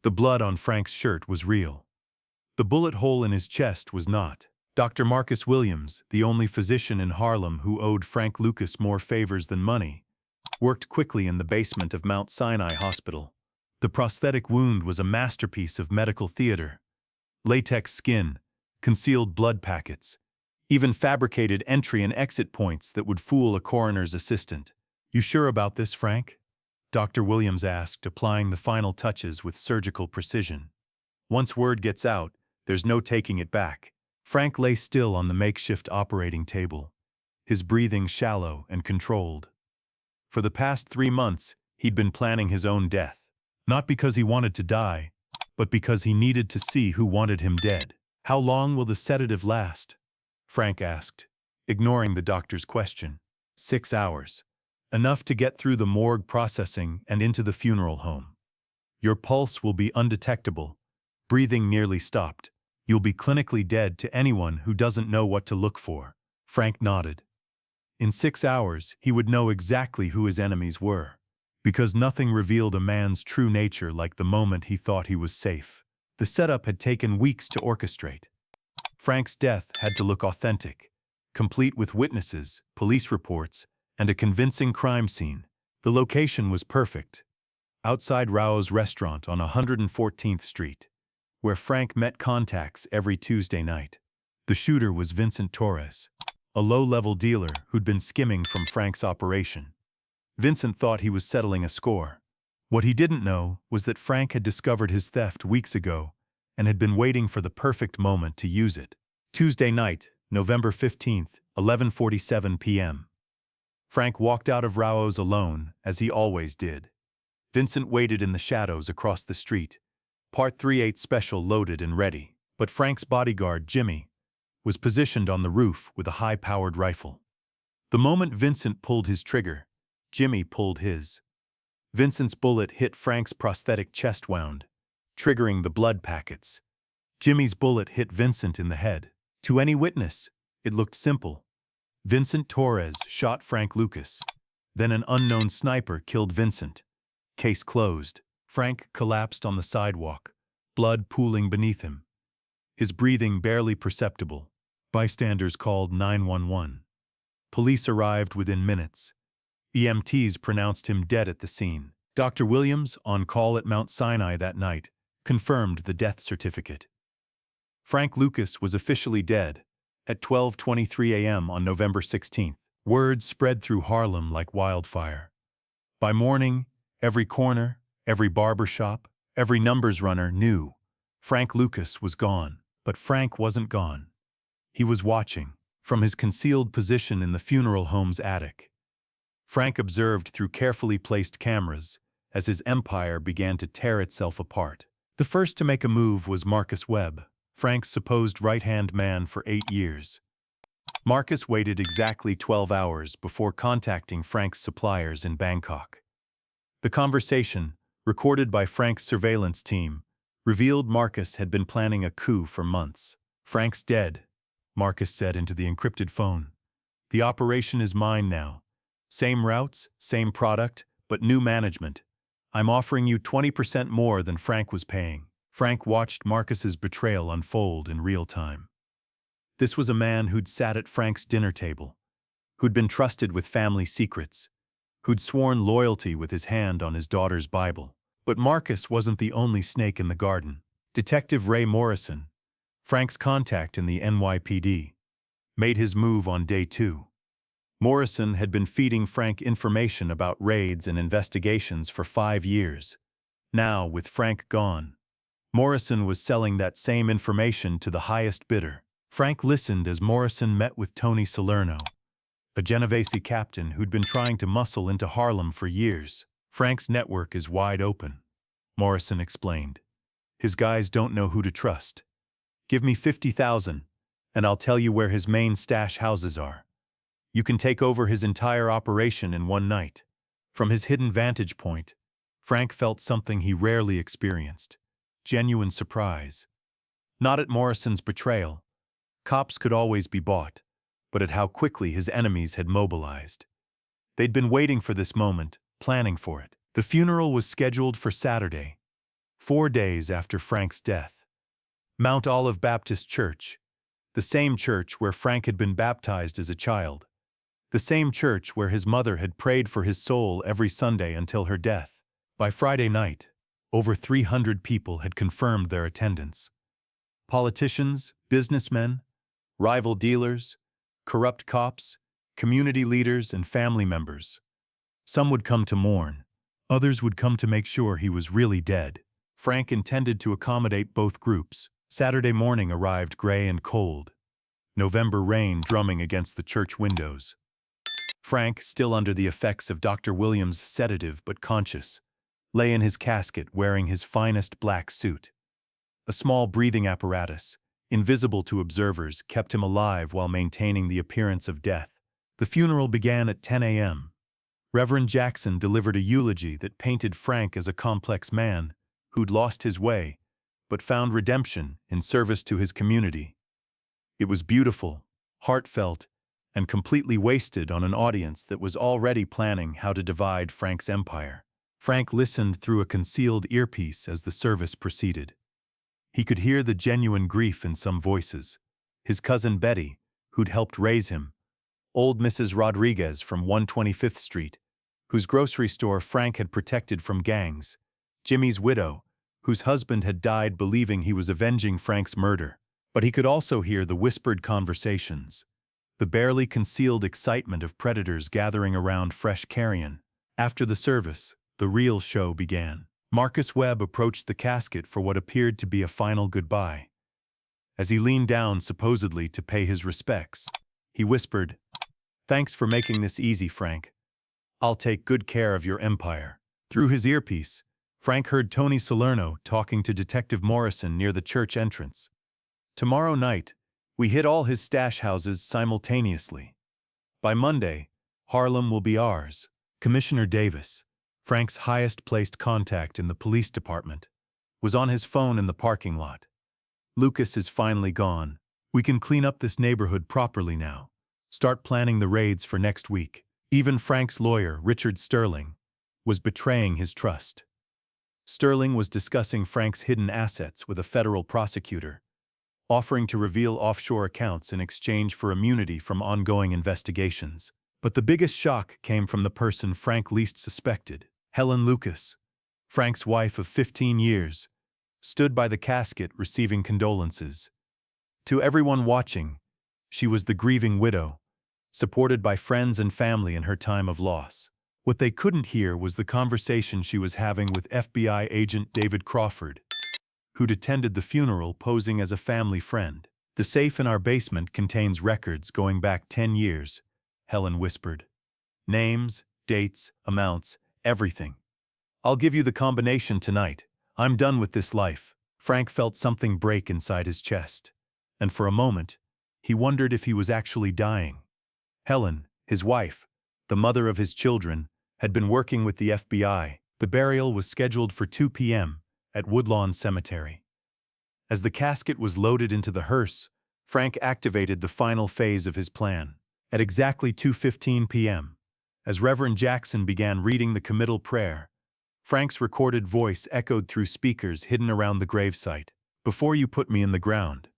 The blood on Frank's shirt was real. The bullet hole in his chest was not. Dr. Marcus Williams, the only physician in Harlem who owed Frank Lucas more favors than money, worked quickly in the basement of Mount Sinai Hospital. The prosthetic wound was a masterpiece of medical theater. Latex skin, concealed blood packets, even fabricated entry and exit points that would fool a coroner's assistant. "You sure about this, Frank?" Dr. Williams asked, applying the final touches with surgical precision. "Once word gets out, there's no taking it back." Frank lay still on the makeshift operating table, his breathing shallow and controlled. For the past 3 months, he'd been planning his own death. Not because he wanted to die, but because he needed to see who wanted him dead. "How long will the sedative last?" Frank asked, ignoring the doctor's question. 6 hours. Enough to get through the morgue processing and into the funeral home. Your pulse will be undetectable, breathing nearly stopped. You'll be clinically dead to anyone who doesn't know what to look for. Frank nodded. In 6 hours, he would know exactly who his enemies were, because nothing revealed a man's true nature like the moment he thought he was safe. The setup had taken weeks to orchestrate. Frank's death had to look authentic, complete with witnesses, police reports, and a convincing crime scene. The location was perfect. Outside Rao's restaurant on 114th Street, where Frank met contacts every Tuesday night. The shooter was Vincent Torres, a low-level dealer who'd been skimming from Frank's operation. Vincent thought he was settling a score. What he didn't know was that Frank had discovered his theft weeks ago and had been waiting for the perfect moment to use it. Tuesday night, November 15th, 11:47 p.m. Frank walked out of Rao's alone, as he always did. Vincent waited in the shadows across the street, Part 38 Special loaded and ready. But Frank's bodyguard, Jimmy, was positioned on the roof with a high-powered rifle. The moment Vincent pulled his trigger, Jimmy pulled his. Vincent's bullet hit Frank's prosthetic chest wound, triggering the blood packets. Jimmy's bullet hit Vincent in the head. To any witness, it looked simple. Vincent Torres shot Frank Lucas. Then an unknown sniper killed Vincent. Case closed. Frank collapsed on the sidewalk, blood pooling beneath him, his breathing barely perceptible. Bystanders called 911. Police arrived within minutes. EMTs pronounced him dead at the scene. Dr. Williams, on call at Mount Sinai that night, confirmed the death certificate. Frank Lucas was officially dead at 12:23 a.m. on November 16th. Word spread through Harlem like wildfire. By morning, every corner, every barber shop, every numbers runner knew Frank Lucas was gone. But Frank wasn't gone. He was watching from his concealed position in the funeral home's attic. Frank observed through carefully placed cameras as his empire began to tear itself apart. The first to make a move was Marcus Webb, Frank's supposed right-hand man for 8 years. Marcus waited exactly 12 hours before contacting Frank's suppliers in Bangkok. The conversation, recorded by Frank's surveillance team, revealed Marcus had been planning a coup for months. "Frank's dead," Marcus said into the encrypted phone. "The operation is mine now. Same routes, same product, but new management. I'm offering you 20% more than Frank was paying." Frank watched Marcus's betrayal unfold in real time. This was a man who'd sat at Frank's dinner table, who'd been trusted with family secrets, who'd sworn loyalty with his hand on his daughter's Bible. But Marcus wasn't the only snake in the garden. Detective Ray Morrison, Frank's contact in the NYPD, made his move on day 2. Morrison had been feeding Frank information about raids and investigations for 5 years. Now, with Frank gone, Morrison was selling that same information to the highest bidder. Frank listened as Morrison met with Tony Salerno, a Genovese captain who'd been trying to muscle into Harlem for years. "Frank's network is wide open," Morrison explained. "His guys don't know who to trust. Give me 50,000, and I'll tell you where his main stash houses are. You can take over his entire operation in one night." From his hidden vantage point, Frank felt something he rarely experienced: genuine surprise. Not at Morrison's betrayal. Cops could always be bought, but at how quickly his enemies had mobilized. They'd been waiting for this moment, planning for it. The funeral was scheduled for Saturday. 4 days after Frank's death. Mount Olive Baptist Church, the same church where Frank had been baptized as a child, the same church where his mother had prayed for his soul every Sunday until her death. By Friday night, over 300 people had confirmed their attendance. Politicians, businessmen, rival dealers, corrupt cops, community leaders, and family members. Some would come to mourn. Others would come to make sure he was really dead. Frank intended to accommodate both groups. Saturday morning arrived gray and cold, November rain drumming against the church windows. Frank, still under the effects of Dr. Williams' sedative but conscious, lay in his casket wearing his finest black suit. A small breathing apparatus, invisible to observers, kept him alive while maintaining the appearance of death. The funeral began at 10 a.m. Reverend Jackson delivered a eulogy that painted Frank as a complex man who'd lost his way, but found redemption in service to his community. It was beautiful, heartfelt, and completely wasted on an audience that was already planning how to divide Frank's empire. Frank listened through a concealed earpiece as the service proceeded. He could hear the genuine grief in some voices. His cousin Betty, who'd helped raise him, old Mrs. Rodriguez from 125th Street, whose grocery store Frank had protected from gangs, Jimmy's widow, whose husband had died believing he was avenging Frank's murder. But he could also hear the whispered conversations, the barely concealed excitement of predators gathering around fresh carrion. After the service, the real show began. Marcus Webb approached the casket for what appeared to be a final goodbye. As he leaned down supposedly to pay his respects, he whispered, "Thanks for making this easy, Frank. I'll take good care of your empire." Through his earpiece, Frank heard Tony Salerno talking to Detective Morrison near the church entrance. "Tomorrow night, we hit all his stash houses simultaneously. By Monday, Harlem will be ours." Commissioner Davis, Frank's highest-placed contact in the police department, was on his phone in the parking lot. "Lucas is finally gone. We can clean up this neighborhood properly now. Start planning the raids for next week." Even Frank's lawyer, Richard Sterling, was betraying his trust. Sterling was discussing Frank's hidden assets with a federal prosecutor, offering to reveal offshore accounts in exchange for immunity from ongoing investigations. But the biggest shock came from the person Frank least suspected. Helen Lucas, Frank's wife of 15 years, stood by the casket receiving condolences. To everyone watching, she was the grieving widow, supported by friends and family in her time of loss. What they couldn't hear was the conversation she was having with FBI agent David Crawford, who'd attended the funeral posing as a family friend. "The safe in our basement contains records going back 10 years, Helen whispered. "Names, dates, amounts, everything. I'll give you the combination tonight. I'm done with this life." Frank felt something break inside his chest, and for a moment, he wondered if he was actually dying. Helen, his wife, the mother of his children, had been working with the FBI. The burial was scheduled for 2 p.m. at Woodlawn Cemetery. As the casket was loaded into the hearse, Frank activated the final phase of his plan. At exactly 2:15 p.m., as Reverend Jackson began reading the committal prayer, Frank's recorded voice echoed through speakers hidden around the gravesite. "Before you put me in the ground,"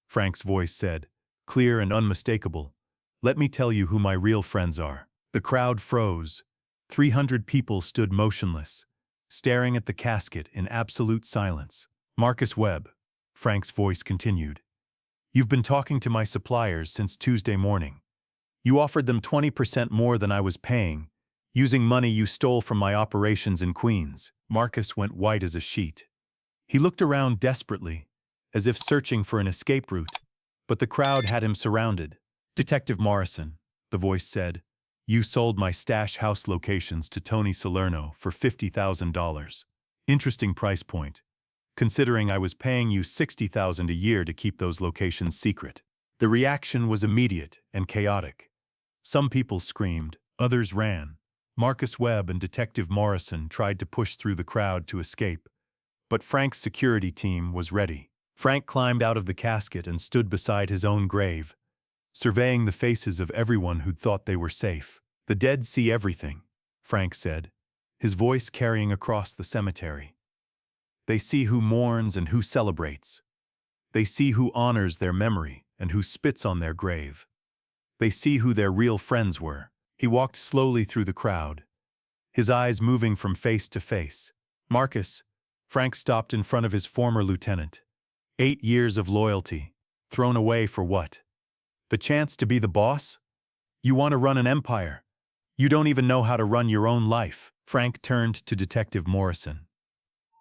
Frank's voice said, clear and unmistakable, "let me tell you who my real friends are." The crowd froze. 300 people stood motionless, staring at the casket in absolute silence. "Marcus Webb," Frank's voice continued, "you've been talking to my suppliers since Tuesday morning. You offered them 20% more than I was paying, using money you stole from my operations in Queens." Marcus went white as a sheet. He looked around desperately, as if searching for an escape route, but the crowd had him surrounded. "Detective Morrison," the voice said, "you sold my stash house locations to Tony Salerno for $50,000. Interesting price point, considering I was paying you $60,000 a year to keep those locations secret." The reaction was immediate and chaotic. Some people screamed, others ran. Marcus Webb and Detective Morrison tried to push through the crowd to escape, but Frank's security team was ready. Frank climbed out of the casket and stood beside his own grave, surveying the faces of everyone who'd thought they were safe. "The dead see everything," Frank said, his voice carrying across the cemetery. They see who mourns and who celebrates. They see who honors their memory and who spits on their grave. They see who their real friends were. He walked slowly through the crowd, his eyes moving from face to face. Marcus, Frank stopped in front of his former lieutenant. 8 years of loyalty, thrown away for what? The chance to be the boss? You want to run an empire. You don't even know how to run your own life. Frank turned to Detective Morrison.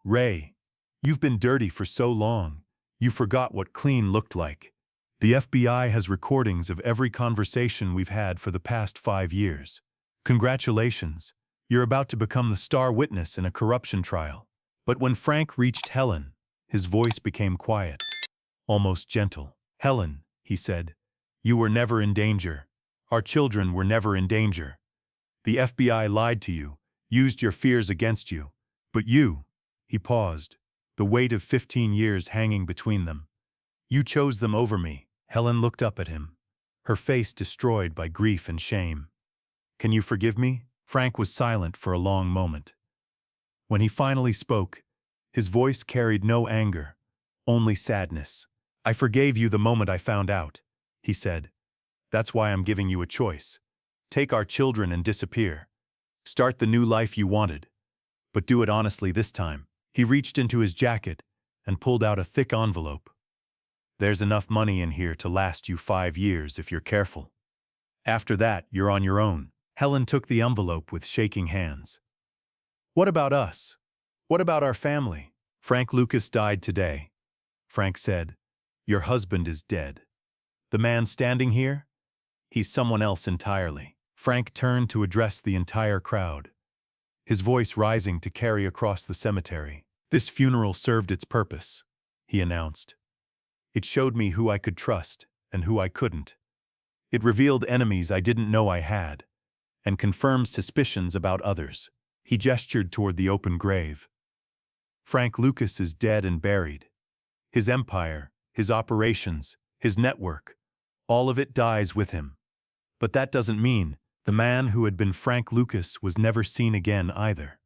Ray, you've been dirty for so long, you forgot what clean looked like. The FBI has recordings of every conversation we've had for the past 5 years. Congratulations, you're about to become the star witness in a corruption trial. But when Frank reached Helen, his voice became quiet, almost gentle. Helen, he said, you were never in danger. Our children were never in danger. The FBI lied to you, used your fears against you. But you, he paused, the weight of 15 years hanging between them. You chose them over me. Helen looked up at him, her face destroyed by grief and shame. Can you forgive me? Frank was silent for a long moment. When he finally spoke, his voice carried no anger, only sadness. I forgave you the moment I found out, he said. That's why I'm giving you a choice. Take our children and disappear. Start the new life you wanted. But do it honestly this time. He reached into his jacket and pulled out a thick envelope. There's enough money in here to last you 5 years if you're careful. After that, you're on your own. Helen took the envelope with shaking hands. What about us? What about our family? Frank Lucas died today. Frank said, your husband is dead. The man standing here? He's someone else entirely. Frank turned to address the entire crowd, his voice rising to carry across the cemetery. This funeral served its purpose, he announced. It showed me who I could trust and who I couldn't. It revealed enemies I didn't know I had, and confirmed suspicions about others. He gestured toward the open grave. Frank Lucas is dead and buried. His empire, his operations, his network, all of it dies with him. But that doesn't mean the man who had been Frank Lucas was never seen again either.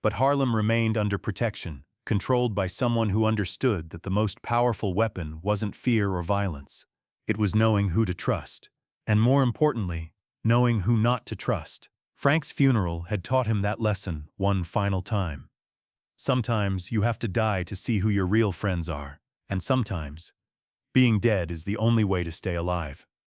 But Harlem remained under protection, controlled by someone who understood that the most powerful weapon wasn't fear or violence. It was knowing who to trust, and more importantly, knowing who not to trust. Frank's funeral had taught him that lesson one final time. Sometimes you have to die to see who your real friends are, and sometimes being dead is the only way to stay alive.